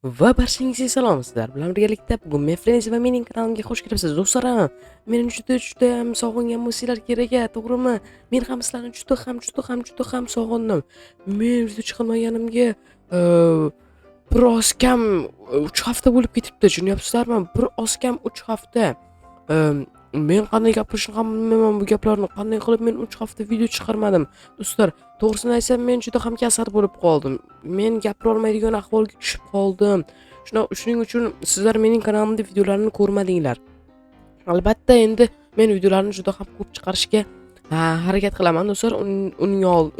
Va barchangizga salom, sizlar bilan birgalikda bugun men Friends va mening kanalimga xush kelibsiz do'stlarim. Meni juda ham sog'ingan bo'lsanglar kerak, to'g'rimi? Men ham sizlarni juda ham sog'indim. Men video chiqarmaganimga bir oz kam 3 hafta bo'lib ketibdi, tushunyapsizlarmi? Bir oz kam 3 hafta. Eee, Men qanday gapirishni ham bilmayman bu gaplarni. Qanday qilib men 3 hafta video chiqarmadim? Do'stlar, to'g'risini aytsam men juda ham kasal bo'lib qoldim. Men gapira olmaydigan ahvolga tushib qoldim. Shuning uchun sizlar mening kanalimda videolarimni ko'rmadinglar. Albatta endi men videolarni juda ham ko'p chiqarishga harakat qilaman do'stlar.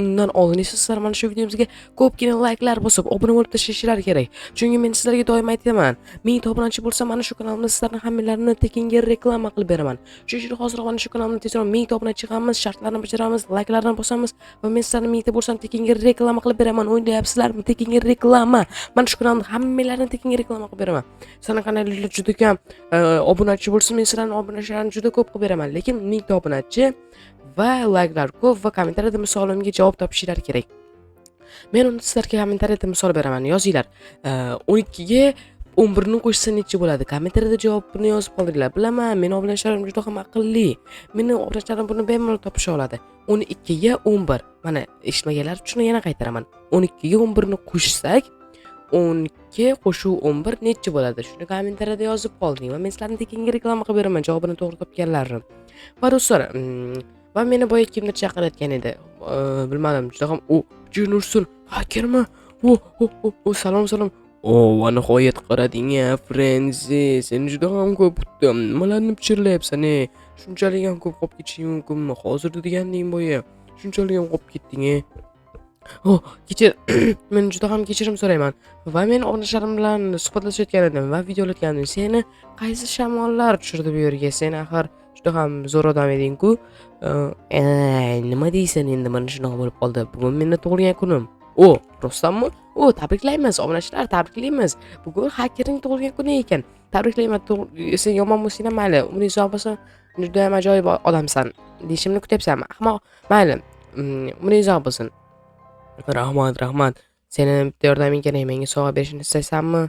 Undan oldin esa sizlar mana shu videomizga ko'pgina layklar bosib, obuna bo'lib tashlashingiz kerak. Chunki men sizlarga doim aytaman, 1000 ta obunachi bo'lsa mana shu kanalimda sizlarning hammalarini tekinga reklama qilib beraman. Shuning uchun hozir mana shu kanalimda tezroq 1000 ta obunachi chiqamiz, shartlarni bajaramiz, layklarni bosamiz va men sizlarni 1000 ta bo'lsam tekinga reklama qilib beraman. O'ylayapsizlarmi? Tekinga reklama. Mana shu kanalimda hammalarini tekinga reklama qilib beraman. Sizlarning kanalingizda juda kam obunachi bo'lsa, men sizlarning obunachilaringizni juda ko'p qilib beraman. Lekin 1000 ta obunachi va layklar ko'p va kommentariyada misolimga javob topishinglar kerak. Men uni sizlarga kommentariyada misol beraman. Yozinglar. 12 ga 11 ni qo'shsa necha bo'ladi? Kommentariyada javobini yozib qoldiringlar. Bilaman, meni obunachalarim juda ham aqlli. Meni obunachalarim buni bemalol topisha oladi. 12 ga 11. Mana eshitmaganlar uchun yana qaytaraman. 12 ga 11 ni qo'shsak 12 qo'shuv 11 necha bo'ladi? Shuni kommentariyada yozib qolding va men sizlarni tekinga reklama qilib beraman javobini to'g'ri topganlarni. Va do'stlar, va meni boya kimdir chaqirayotgan edi. Bilmadim, juda ham Nursun, hakermi? Salom. Va nihoyat qarading, Frenzy. Seni juda ham ko'p kutdim. Nimalarni pichirlayapsan, Shunchalik ham ko'p qolib ketishing mumkinmi? Hozir deganding boya. Shunchalik ham qolib ketding, kechir. Men juda ham kechirim so'rayman. Va men o'rnashlarim bilan suhbatlashayotgan edim va video olayotgan edim. Seni qaysi shamollar tushirdi bu yerga? Sen axir juda ham zo'r odam eding-ku. Nima deysan endi? Mana shunaqa bo'lib qoldi. Bugun meni tug'ilgan kunim. Rostdanmi? Tabriklaymiz, obunachilar, tabriklaymiz. Bugun hakerning tug'ilgan kuni ekan. Tabriklayman. Sen yomon bo'lsang ham mayli. Umring uzoq bo'lsin. Juda ham ajoyib odamsan. Deyishimni kutyapsanmi? Ahmoq, mayli. Umring uzoq bo'lsin. Rahmat. Seni bitta yordaming kerak. Menga sovg'a berishni istaysanmi?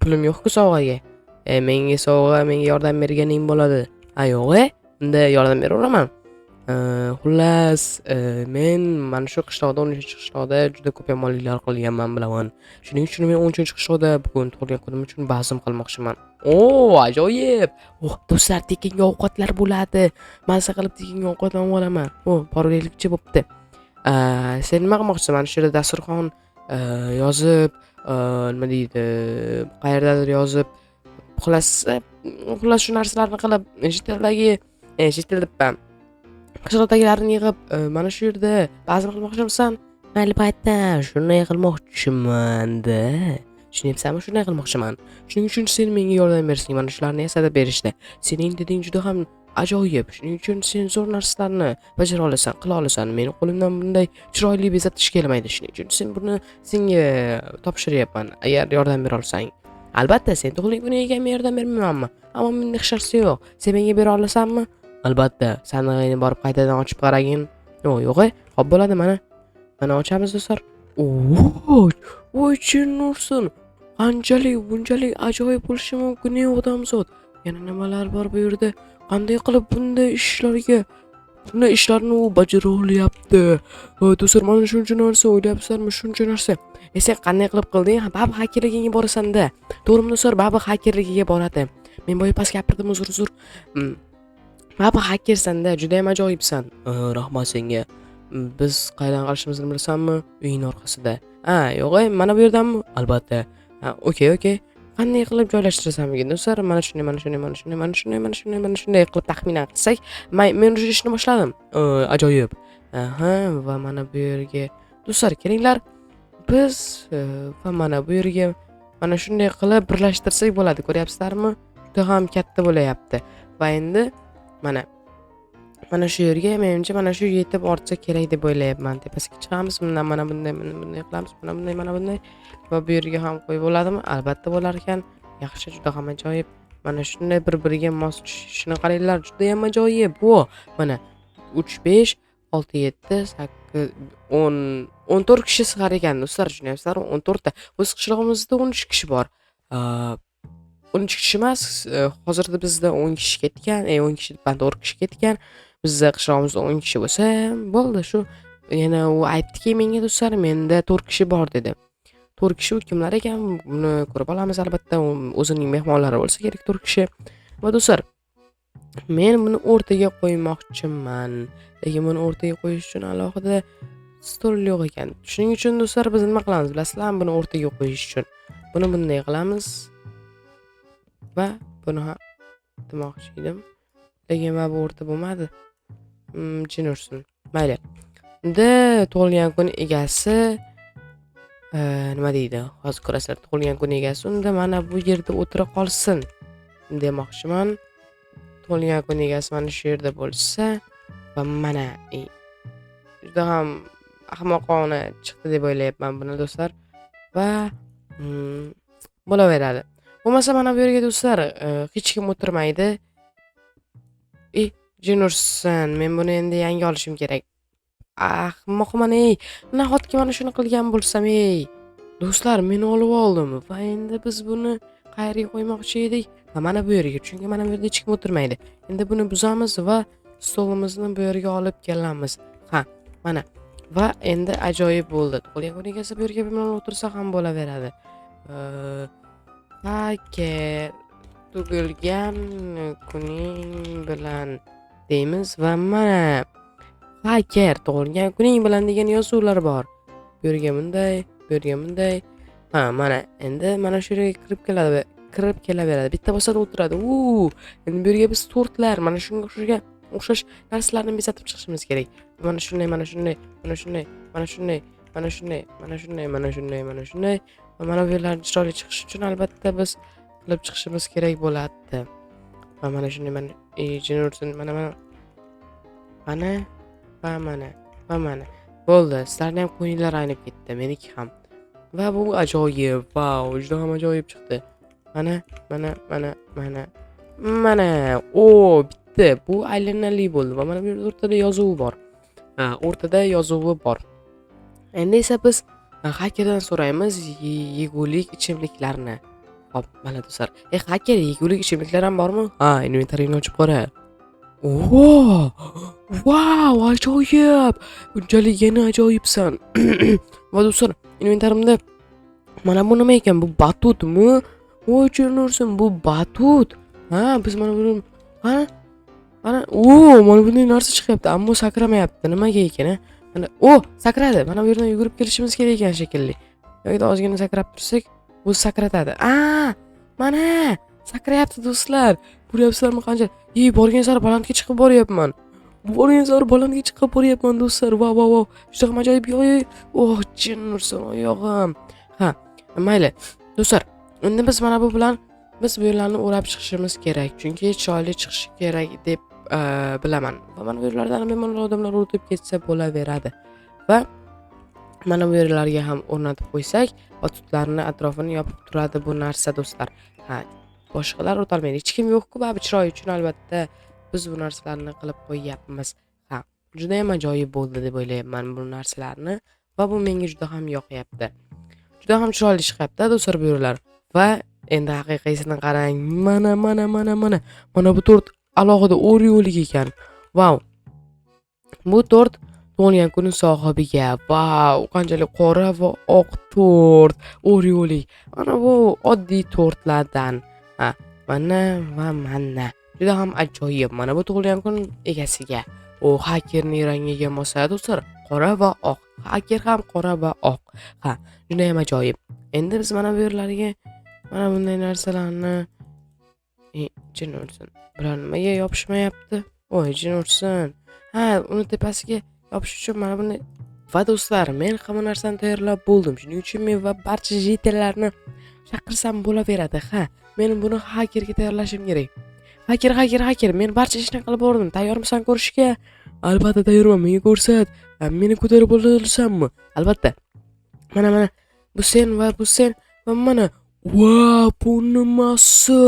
Pulim yo'q-ku sovg'aga. Menga yordam berganing bo'ladi. Yo'q, unda yordam beraveraman. Xullas, men mana shu qishloqda 13-qishloqda juda ko'p yomonliklar qilganman bilaman. Shuning uchun men 13-qishloqda bugun tug'ilgan kunim uchun bazm qilmoqchiman. Ajoyib. Do'stlar, tekinga ovqatlar bo'ladi. Mazza qilib tekinga ovqat olaman. Porvelikchi bo'pti. Sen nima qilmoqchisan? Mana shu yerda dasturxon yozib, nima deydi, qayerdadir yozib, xullas shu narsalarni qilib, qishloqdagilarni yig'ib, mana shu yerda bazm qilmoqchimisan? Albatta, shunday qilmoqchiman-da. Tushunyapsanmi? Shunday qilmoqchiman. Shuning uchun sen menga yordam bersang, mana shularni yasatib berishda. Sening deding juda ham ajoyib. Shuning uchun sen zo'r narsalarni bajara olasan, qila olasan. Meni qo'limdan bunday chiroyli bezatish kelmaydi. Shuning uchun senga topshiryapman, agar yordam bera olsang. Albatta, sen tug'ilgan kuniga men yordam bermaymanmi? Ammo menda hech narsa yo'q. Sen menga bera olasanmi? Albatta, sandig'ingni borib qaytadan ochib qaragin. Yo'q, xo'p bo'ladi mana. Mana ochamiz do'stlar. Nursun. Bunchalik ajoyib bo'lishi mumkin odamzod. Yana nimalar bor bu yerda? Qanday qilib bunday ishlarni u bajara olyapti? Do'stlar, mana shuncha narsa o'ylayapsizlarmi? Shuncha narsa. Sen qanday qilib qilding? Baba hakerligiga borasan-da. To'g'rimi do'stlar? Baba hakerligiga boradi. Men boya past gapirdim, uzr. Baba hakersan-da, juda ham ajoyibsan. Rahmat senga. Biz qayerdan qilishimizni bilasanmi? Uyning orqasida. Yo'q, mana bu yerdanmi? Albatta. Okey. Qanday qilib joylashtirasan bugun do'stlar? Mana shunday qilib taxminan qilsak, men o'sha ishni boshladim. Ajoyib. Va mana bu yerga do'stlar kelinglar. Biz va mana bu yerga mana shunday qilib birlashtirsak bo'ladi. Ko'ryapsizlarmi? Juda ham katta bo'layapti. Va endi mana shu yerga menimcha mana shu yetib ortsa kerak deb o'ylayapman. Tepasiga chiqamiz, mana bunday qilamiz, mana bunday va bu yerga ham qo'yib bo'ladimi? Albatta bo'lar ekan. Yaxshi, juda ham ajoyib. Mana shunday bir-biriga mos tushishini qaranglar, juda ham ajoyib. Mana 3 5 6 7 8 10 14 kishi sig'ar ekan do'stlar, tushunyapsizlarmi? 14 ta. O'z qishlog'imizda 13 kishi bor. 13 kishi emas, hozirda bizda 10 kishi ketgan, 10 kishi deb 4 kishi ketgan. Bizda qishlog'imizda 10 kishi bo'lsa, bo'ldi shu. Yana u aytdiki menga do'stlar, menda 4 kishi bor dedi. 4 kishi u kimlar ekan? Buni ko'rib olamiz albatta. O'zining mehmonlari bo'lsa kerak 4 kishi. Va do'stlar, men buni o'rtaga qo'ymoqchiman. Lekin buni o'rtaga qo'yish uchun alohida stol yo'q ekan. Shuning uchun do'stlar biz nima qilamiz bilasizlarmi? Buni o'rtaga qo'yish uchun buni bunday qilamiz va buni ham demoqchi edim. Lekin mana bu o'rta bo'lmadi. Jin ursin. Mayli. Unda tug'ilgan kun egasi nima deydi? Hozir ko'rasizlar. Tug'ilgan kun egasi unda mana bu yerda o'tira qolsin demoqchiman. Tug'ilgan kun egasi mana shu yerda bo'lsa va mana juda ham ahmoqona chiqdi deb o'ylayapman buni do'stlar. Va bo'laveradi. Bo'lmasa mana bu yerga do'stlar hech kim o'tirmaydi. Jin ursin. Men buni endi yangi olishim kerak. Ahmoqman nahotki mana shuni qilgan bo'lsam do'stlar men olib oldim va endi biz buni qayerga qo'ymoqchi edik? Mana bu yerga, chunki mana bu yerda hech kim o'tirmaydi. Endi buni buzamiz va stolimizni bu yerga olib kelamiz. Mana. Va endi ajoyib bo'ldi. Tug'ilgan kun egasi bu yerga bemalol o'tirsa ham bo'laveradi. Haker tug'ilgan kuning bilan deymiz va mana Haker tug'ilgan kuning bilan degan yozuvlar bor. Bu yerga bunday, bu yerga bunday. Mana endi mana shu yerga kirib kelaveradi. Bitta bo'lsa o'tiradi. Endi bu yerga biz tortlar, mana shunga o'xshash narsalarni bezatib chiqishimiz kerak. Mana shunday, mana shunday, mana shunday, mana shunday, mana shunday, mana shunday, mana shunday, mana shunday. Va mana bu yerlar chiroyli chiqishi uchun albatta biz qilib chiqishimiz kerak bo'ladi. Va mana shunday mana jin ursin, mana mana va mana va mana. Bo'ldi, sizlarning ham ko'ngillar aynib ketdi, meniki ham. Va bu ajoyib, vau, juda ham ajoyib chiqdi. Mana, mana, mana, mana. Mana, bitta. Bu aylanali bo'ldi va mana bu yerda o'rtada yozuvi bor. O'rtada yozuvi bor. Endi esa biz hakerdan so'raymiz yegulik ichimliklarni. Hop, mana do'stlar. Haker, yegulik ichimliklar ham bormi? Inventaringni ochib qara. Vau, ajoyib. Bunchalik yana ajoyibsan. Va do'stlar, inventarimda mana bu nima ekan? Bu batutmi? Jin ursin, bu batut. Biz mana buni mana mana bunday narsa chiqyapti, ammo sakramayapti. Nimaga ekan? Mana sakradi. Mana bu yerdan yugurib kelishimiz kerak ekan shekilli. Yo'qda ozgina sakrab tursak, bu sakratadi. Mana sakrayapti do'stlar. Ko'ryapsizlarmi qancha? Borgan sari balandga chiqib boryapman. Borgan sari balandga chiqib boryapman do'stlar. Vau. Juda ham ajoyib. Jin ursin oyog'im. Mayli. Do'stlar, endi biz mana bu bilan biz bu yerlarni o'rab chiqishimiz kerak. Chunki chiroyli chiqishi kerak deb bilaman. Va mana bu yerlardan bemalol odamlar o'tib ketsa bo'laveradi. Va mana bu yerlarga ham o'rnatib qo'ysak, batutlarni atrofini yopib turadi bu narsa do'stlar. Boshqalar o'tolmaydi. Hech kim yo'q-ku, chiroy uchun albatta biz bu narsalarni qilib qo'yyapmiz. Juda ham ajoyib bo'ldi deb o'ylayapman bu narsalarni va bu menga juda ham yoqyapti. Juda ham chiroyli chiqyapti do'stlar bu yerlar. Va endi haqiqiysini qarang. Mana bu tort alohida Oreo'lik ekan. Vau. Bu tort tug'ilgan kuni sohibiga. Vau, qanchalik qora va oq tort, Oreo'lik. Mana bu oddiy tortlardan. Mana va mana. Juda ham ajoyib. Mana bu tug'ilgan kun egasiga. Hakerning rangiga mos do'stlar. Qora va oq. Haker ham qora va oq. Juda ham ajoyib. Endi biz mana bu yerlarga mana bunday narsalarni jin ursin. Bular nimaga yopishmayapti? Jin ursin. Uni tepasiga yopish uchun mana buni. Va do'stlar, men hamma narsani tayyorlab bo'ldim. Shuning uchun men va barcha jitellarni chaqirsam bo'laveradi. Men buni hakerga tayyorlashim kerak. Haker, men barcha ishni qilib bordim. Tayyormisan ko'rishga? Albatta tayyorman. Menga ko'rsat. Meni ko'tarib olasanmi? Albatta. Mana bu sen va bu sen va mana. Bu nimasi?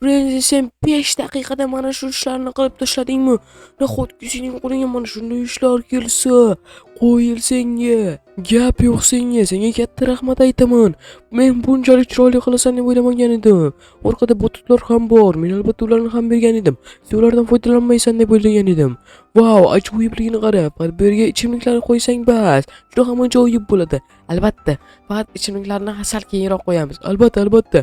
Frenzy, sen 5 daqiqada mana shu ishlarni qilib tashladingmi? Nahotki sening qo'lingga mana shunday ishlar kelsa, qo'yil senga. Gap yo'q senga. Senga katta rahmat aytaman. Men bunchalik chiroyli qilasan deb o'ylamagan edim. Orqada botlar ham bor. Men albatta ularni ham bergan edim. Sen ulardan foydalanmaysan deb o'ylagan edim. Vau, ajoyibligini qara. Faqat bu yerga ichimliklarni qo'ysang bas. Juda ham ajoyib bo'ladi. Albatta, faqat ichimliklarni sal keyinroq qo'yamiz. Albatta.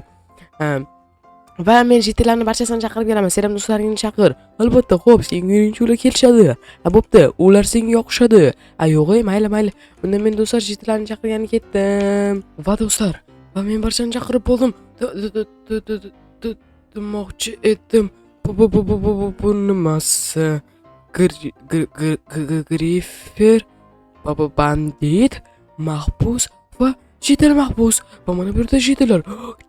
Va men JTlarni barchasini chaqirib beraman. Sen ham do'stlaringni chaqir. Albatta, xo'p, senga yo'lovchilar kelishadi. Bo'pti, ular senga yoqishadi. Yo'q, mayli. Unda men do'stlar JTlarni chaqirgani ketdim. Va do'stlar, men barchani chaqirib bo'ldim. Demoqchi edim. Bu nimasi? Grifer, bandit, mahbus va JTlar mahbus. Va mana bu yerda JTlar.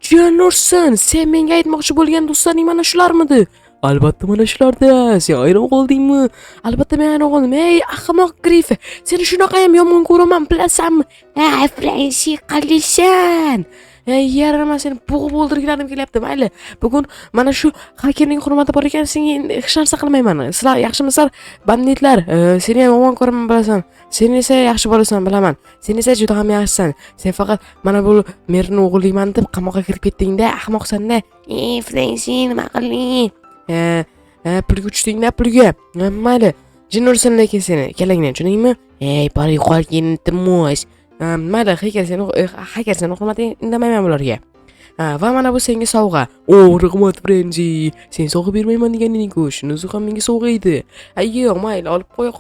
Janursan, sen menga aytmoqchi bo'lgan do'stlaring mana shularmidi? Albatta mana shularda. Sen hayron qoldingmi? Albatta men hayron qoldim. Ey, ahmoq Grifer, seni shunaqa ham yomon ko'raman, bilasanmi? Frenzy, qalisan? Yarama seni bo'g'ib o'ldirganim kelyapti. Mayli. Bugun mana shu hakerning hurmati bor ekan, senga hech narsa qilmayman. Sizlar yaxshimisizlar, banditlar? Seni ham yomon ko'raman, bilasan. Sen esa yaxshi bo'lasan, bilaman. Sen esa juda ham yaxshisan. Sen faqat mana bu merni o'g'irlayman deb qamoqqa kirib ketding-da, ahmoqsan-da. Frenzy, nima qilding? Pulga uchding-da, pulga. Mayli. Jin ursin lekin seni. Kelinglar, tushundingmi? Bari yuqoriga intimosh. Mayli, haker seni hurmating indamayman bularga. Va mana bu senga sovg'a. Rahmat Frenzy. Sen sovg'a bermayman degan eding-ku. Shunisi ham menga sovg'a edi. Yo'q, mayli, olib qo'y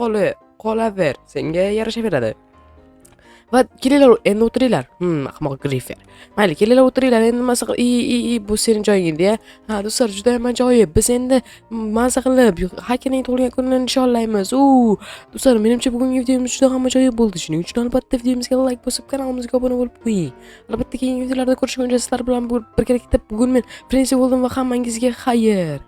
qolaver. Senga yarashaveradi. Va kelinglar, endi o'tiringlar. Ahmoq Grifer. Mayli, kelinglar o'tiringlar. Endi maza qilib, bu sening joying-da. Do'stlar, juda ham ajoyib. Biz endi maza qilib hakerning tug'ilgan kunini nishonlaymiz. Do'stlar, menimcha bugungi videomiz juda ham ajoyib bo'ldi. Shuning uchun albatta videomizga like bosib, kanalimizga obuna bo'lib qo'ying. Albatta, keyingi videolarda ko'rishguncha sizlar bilan birgalikda bugun men Frenzy bo'ldim va hammangizga xayr.